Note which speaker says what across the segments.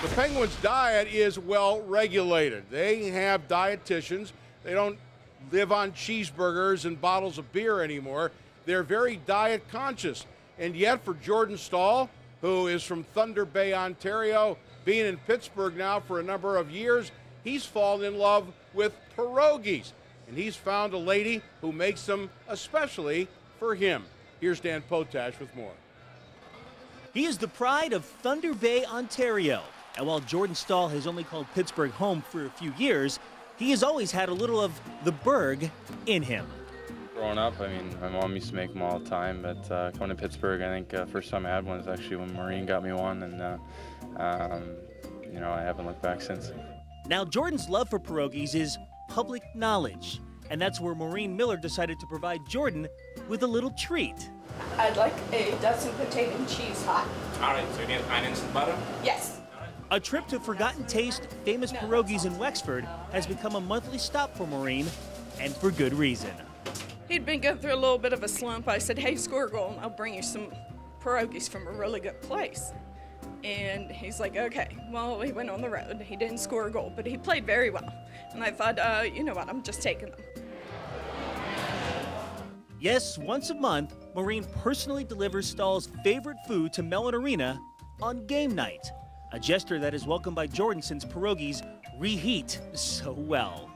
Speaker 1: The Penguins' diet is well regulated. They have dietitians. They don't live on cheeseburgers and bottles of beer anymore. They're very diet conscious. And yet for Jordan Stahl, who is from Thunder Bay, Ontario, being in Pittsburgh now for a number of years, he's fallen in love with pierogies. And he's found a lady who makes them especially for him. Here's Dan Potash with more.
Speaker 2: He is the pride of Thunder Bay, Ontario. And while Jordan Stahl has only called Pittsburgh home for a few years, he has always had a little of the Burgh in him.
Speaker 3: Growing up, I mean, my mom used to make them all the time, but coming to Pittsburgh, I think first time I had one was actually when Maureen got me one, and you know, I haven't looked back since.
Speaker 2: Now, Jordan's love for pierogies is public knowledge, and that's where Maureen Miller decided to provide Jordan with a little treat.
Speaker 4: I'd like a dozen potato and cheese hot.
Speaker 5: All right, so you need onions and butter?
Speaker 4: Yes.
Speaker 2: A trip to Forgotten Taste, famous pierogies in Wexford, has become a monthly stop for Maureen, and for good reason.
Speaker 4: He'd been going through a little bit of a slump. I said, hey, Squirrel, I'll bring you some pierogies from a really good place. And he's like, okay. Well, he went on the road. He didn't score a goal, but he played very well. And I thought, you know what, I'm just taking them.
Speaker 2: Yes, once a month, Maureen personally delivers Stahl's favorite food to Mellon Arena on game night. A gesture that is welcomed by Jordan since pierogies reheat so well.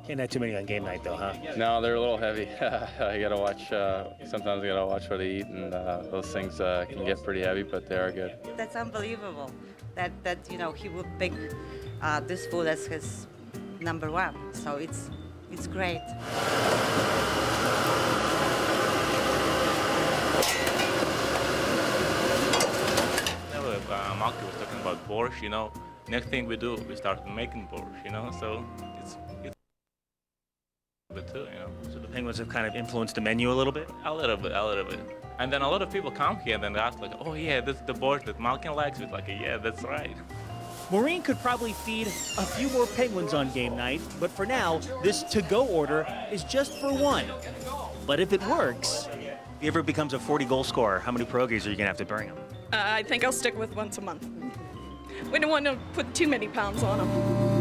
Speaker 6: Can't have too many on game night though, huh?
Speaker 3: No, they're a little heavy. I gotta watch, sometimes I gotta watch what I eat, and those things can get pretty heavy, but they are good.
Speaker 7: That's unbelievable that you know, he would pick this food as his #1. So it's great.
Speaker 5: Malky was talking about borscht, you know. Next thing we do, we start making borscht, you know. So it's good too, you know.
Speaker 6: So the Penguins have kind of influenced the menu a little bit?
Speaker 5: A little bit. And then a lot of people come here and then they ask like, oh yeah, this is the borscht that Malkin likes. It's like, yeah, that's right.
Speaker 2: Maureen could probably feed a few more Penguins on game night, but for now, this to-go order is just for one. But if it works...
Speaker 6: If he ever becomes a 40-goal scorer, how many pierogies are you going to have to bring him?
Speaker 4: I think I'll stick with once a month. We don't want to put too many pounds on him.